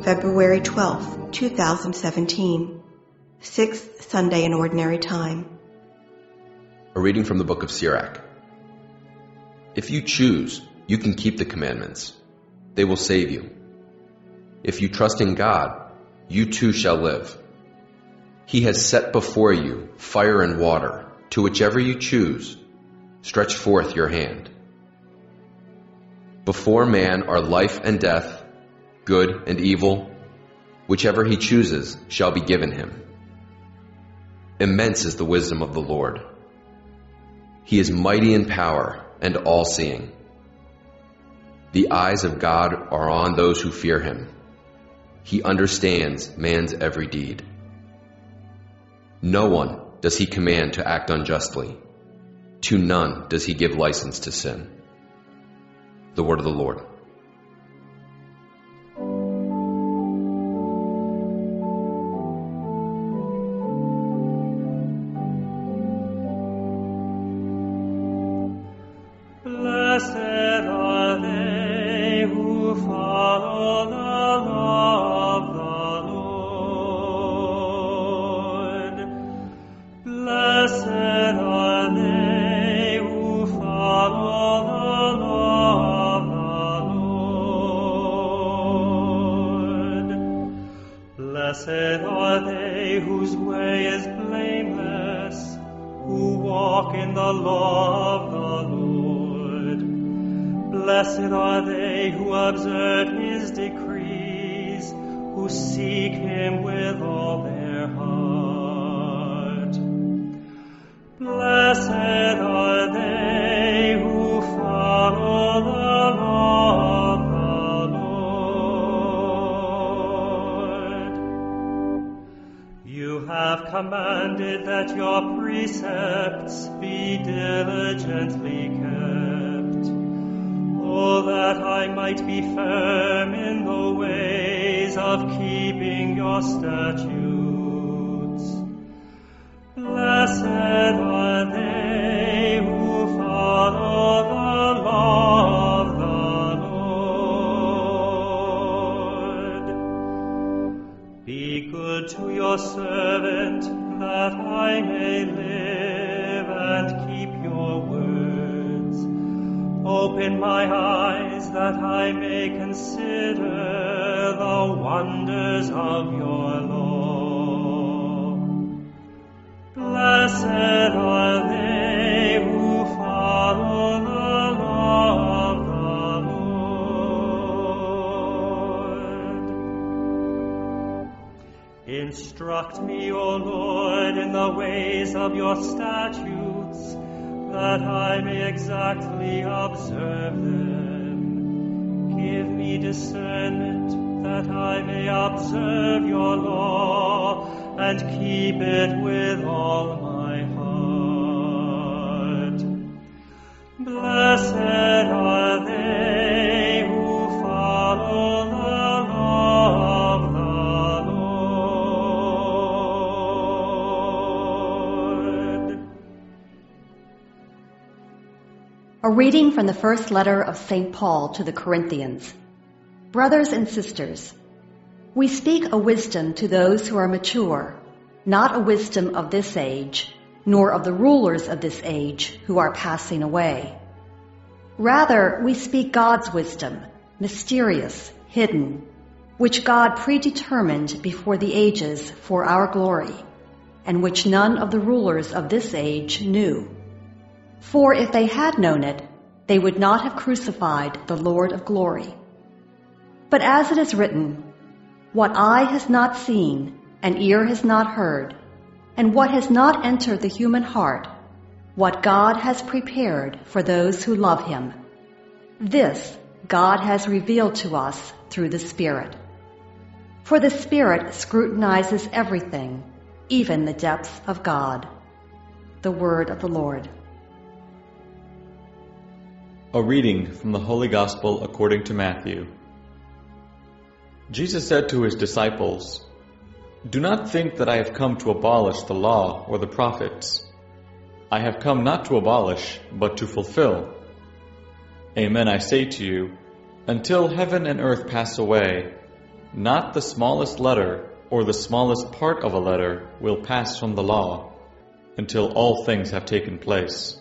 February 12, 2017, 6th Sunday in Ordinary Time. A reading from the book of Sirach. If you choose, you can keep the commandments. They will save you. If you trust in God, you too shall live. He has set before you fire and water, to whichever you choose. Stretch forth your hand. Before man are life and death, good and evil. Whichever he chooses shall be given him. Immense is the wisdom of the Lord. He is mighty in power and all-seeing. The eyes of God are on those who fear him. He understands man's every deed. No one does he command to act unjustly. To none does he give license to sin. The word of the Lord. Blessed are they who follow the law of the Lord. Blessed are they who follow the law of the Lord. Blessed are they whose way is blameless, who walk in the law of the Lord. Blessed are they who observe his decrees, who seek him with all their heart. Blessed are they who follow the law of the Lord. You have commanded that your precepts be diligently kept. Oh, that I might be firm in the ways of keeping your statutes. Blessed are they who follow the law of the Lord. Be good to your servant, that I may live and keep your words. Open my eyes that I may consider the wonders of your law. Blessed are they who follow the law of the Lord. Instruct me, O Lord, in the ways of your statutes, that I may exactly observe them. Give me discernment, that I may observe your law, and keep it with all my heart. Blessed are they who follow the law of the Lord. A reading from the first letter of St. Paul to the Corinthians. Brothers and sisters, we speak a wisdom to those who are mature, not a wisdom of this age, nor of the rulers of this age who are passing away. Rather, we speak God's wisdom, mysterious, hidden, which God predetermined before the ages for our glory, and which none of the rulers of this age knew. For if they had known it, they would not have crucified the Lord of glory. But as it is written, what eye has not seen, and ear has not heard, and what has not entered the human heart, what God has prepared for those who love him. This God has revealed to us through the Spirit. For the Spirit scrutinizes everything, even the depths of God. The word of the Lord. A reading from the Holy Gospel according to Matthew. Jesus said to his disciples, "Do not think that I have come to abolish the law or the prophets. I have come not to abolish, but to fulfill. Amen, I say to you, until heaven and earth pass away, not the smallest letter or the smallest part of a letter will pass from the law until all things have taken place.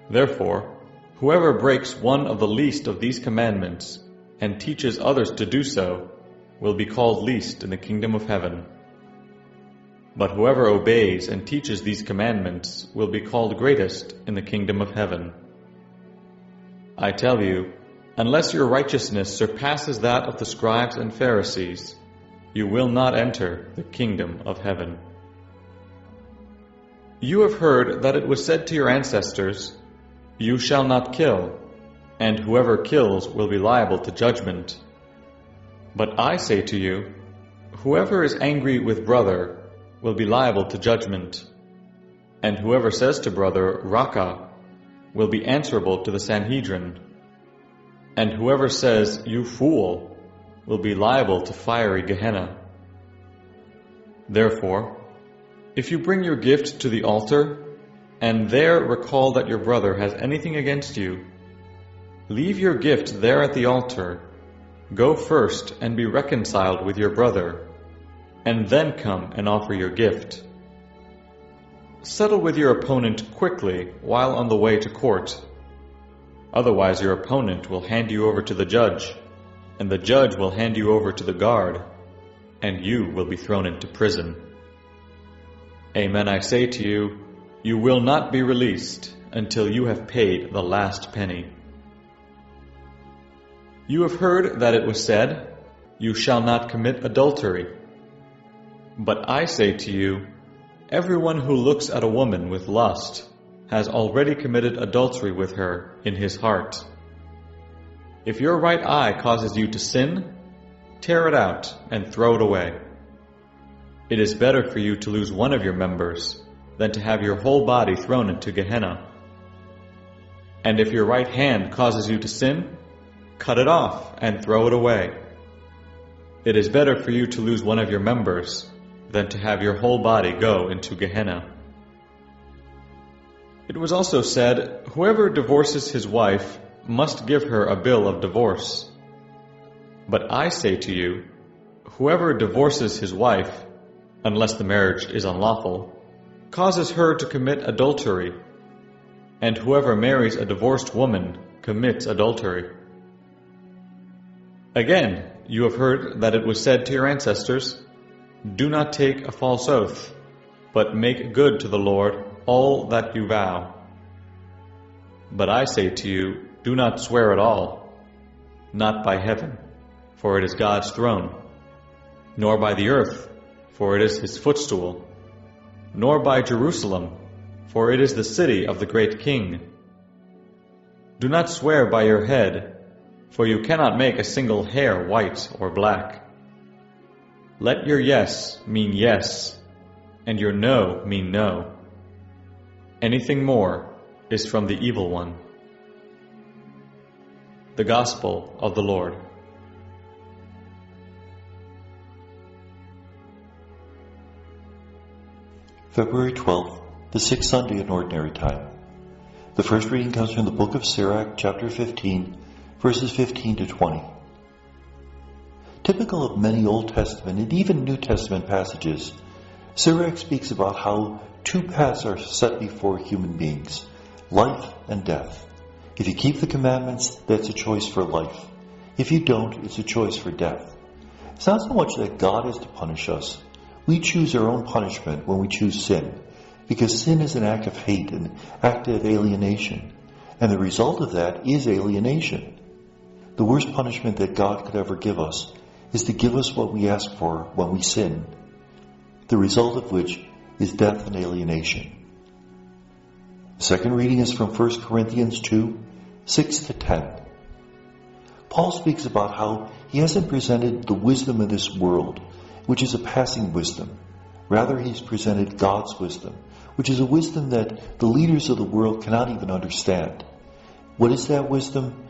Therefore, whoever breaks one of the least of these commandments and teaches others to do so will be called least in the kingdom of heaven. But whoever obeys and teaches these commandments will be called greatest in the kingdom of heaven. I tell you, unless your righteousness surpasses that of the scribes and Pharisees, you will not enter the kingdom of heaven. You have heard that it was said to your ancestors, "You shall not kill, and whoever kills will be liable to judgment." But I say to you, whoever is angry with brother will be liable to judgment, and whoever says to brother, "Raca," will be answerable to the Sanhedrin, and whoever says, "You fool," will be liable to fiery Gehenna. Therefore, if you bring your gift to the altar, and there recall that your brother has anything against you, leave your gift there at the altar, go first and be reconciled with your brother, and then come and offer your gift. Settle with your opponent quickly while on the way to court. Otherwise your opponent will hand you over to the judge, and the judge will hand you over to the guard, and you will be thrown into prison. Amen, I say to you, you will not be released until you have paid the last penny. You have heard that it was said, "You shall not commit adultery." But I say to you, everyone who looks at a woman with lust has already committed adultery with her in his heart. If your right eye causes you to sin, tear it out and throw it away. It is better for you to lose one of your members than to have your whole body thrown into Gehenna. And if your right hand causes you to sin, cut it off and throw it away. It is better for you to lose one of your members than to have your whole body go into Gehenna. It was also said, whoever divorces his wife must give her a bill of divorce. But I say to you, whoever divorces his wife, unless the marriage is unlawful, causes her to commit adultery, and whoever marries a divorced woman commits adultery. Again, you have heard that it was said to your ancestors, "Do not take a false oath, but make good to the Lord all that you vow." But I say to you, do not swear at all, not by heaven, for it is God's throne, nor by the earth, for it is His footstool, nor by Jerusalem, for it is the city of the great King. Do not swear by your head, for you cannot make a single hair white or black. Let your yes mean yes, and your no mean no. Anything more is from the evil one. The Gospel of the Lord. February 12th, the sixth Sunday in Ordinary Time. The first reading comes from the book of Sirach, chapter 15, verses 15 to 20. Typical of many Old Testament and even New Testament passages, Sirach speaks about how two paths are set before human beings, life and death. If you keep the commandments, that's a choice for life. If you don't, it's a choice for death. It's not so much that God is to punish us. We choose our own punishment when we choose sin, because sin is an act of hate, an act of alienation, and the result of that is alienation. The worst punishment that God could ever give us is to give us what we ask for when we sin, the result of which is death and alienation. The second reading is from 1 Corinthians 2, 6 to 10. Paul speaks about how he hasn't presented the wisdom of this world, which is a passing wisdom. Rather, he's presented God's wisdom, which is a wisdom that the leaders of the world cannot even understand. What is that wisdom?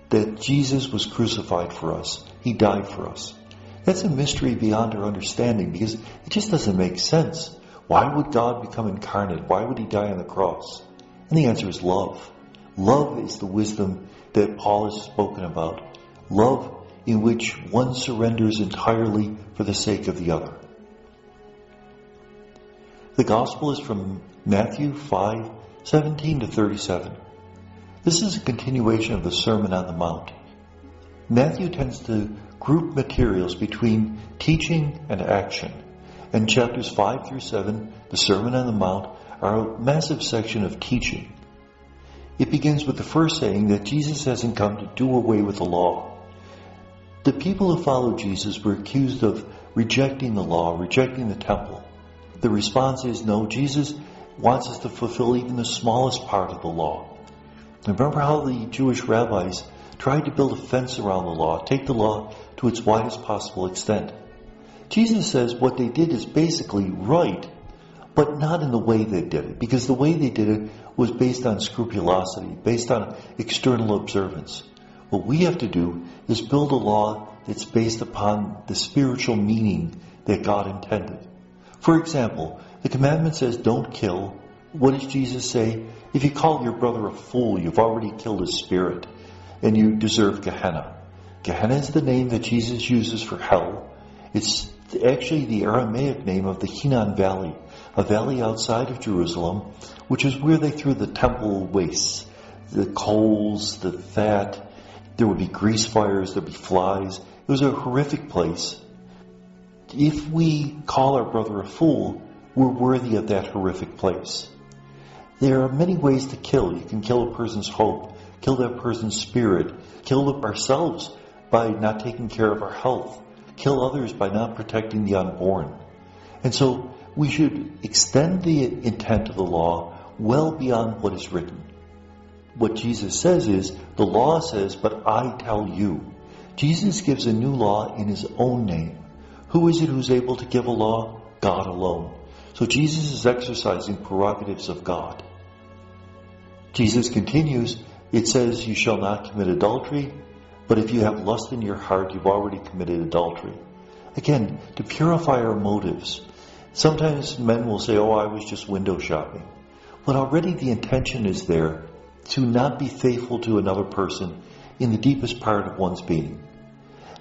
That Jesus was crucified for us. He died for us. That's a mystery beyond our understanding because it just doesn't make sense. Why would God become incarnate? Why would He die on the cross? And the answer is love. Love is the wisdom that Paul has spoken about. Love in which one surrenders entirely for the sake of the other. The Gospel is from Matthew 5:17 to 37. This is a continuation of the Sermon on the Mount. Matthew tends to group materials between teaching and action, and chapters 5 through 7, the Sermon on the Mount, are a massive section of teaching. It begins with the first saying that Jesus hasn't come to do away with the law. The people who followed Jesus were accused of rejecting the law, rejecting the temple. The response is, no, Jesus wants us to fulfill even the smallest part of the law. Remember how the Jewish rabbis tried to build a fence around the law, take the law to its widest possible extent. Jesus says what they did is basically right, but not in the way they did it, because the way they did it was based on scrupulosity, based on external observance. What we have to do is build a law that's based upon the spiritual meaning that God intended. For example, the commandment says don't kill. What does Jesus say? If you call your brother a fool, you've already killed his spirit, and you deserve Gehenna. Gehenna is the name that Jesus uses for hell. It's actually the Aramaic name of the Hinnom Valley, a valley outside of Jerusalem, which is where they threw the temple wastes, the coals, the fat. There would be grease fires, there would be flies. It was a horrific place. If we call our brother a fool, we're worthy of that horrific place. There are many ways to kill. You can kill a person's hope, kill that person's spirit, kill ourselves by not taking care of our health, kill others by not protecting the unborn. And so we should extend the intent of the law well beyond what is written. What Jesus says is, the law says, but I tell you. Jesus gives a new law in his own name. Who is it who's able to give a law? God alone. So Jesus is exercising prerogatives of God. Jesus continues, it says you shall not commit adultery, but if you have lust in your heart, you've already committed adultery. Again, to purify our motives. Sometimes men will say, I was just window shopping. But already the intention is there to not be faithful to another person in the deepest part of one's being.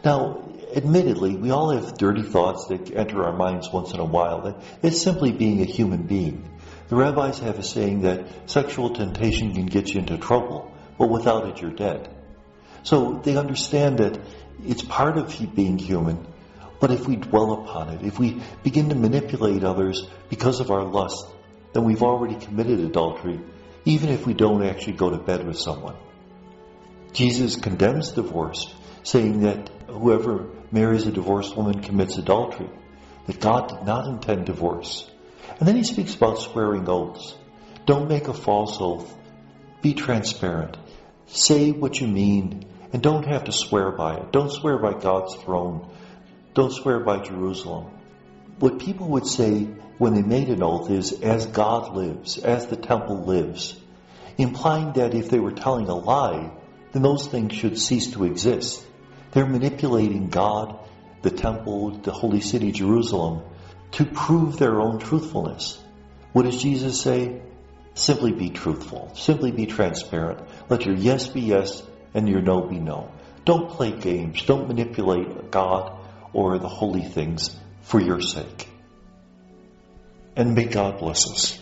Now, admittedly, we all have dirty thoughts that enter our minds once in a while. It's simply being a human being. The rabbis have a saying that sexual temptation can get you into trouble, but without it you're dead. So they understand that it's part of being human, but if we dwell upon it, if we begin to manipulate others because of our lust, then we've already committed adultery, even if we don't actually go to bed with someone. Jesus condemns divorce, saying that whoever marries a divorced woman commits adultery, that God did not intend divorce. And then he speaks about swearing oaths. Don't make a false oath. Be transparent. Say what you mean, and don't have to swear by it. Don't swear by God's throne. Don't swear by Jerusalem. What people would say when they made an oath is, as God lives, as the temple lives, implying that if they were telling a lie, then those things should cease to exist. They're manipulating God, the temple, the holy city, Jerusalem, to prove their own truthfulness. What does Jesus say? Simply be truthful. Simply be transparent. Let your yes be yes and your no be no. Don't play games. Don't manipulate God or the holy things for your sake. And may God bless us.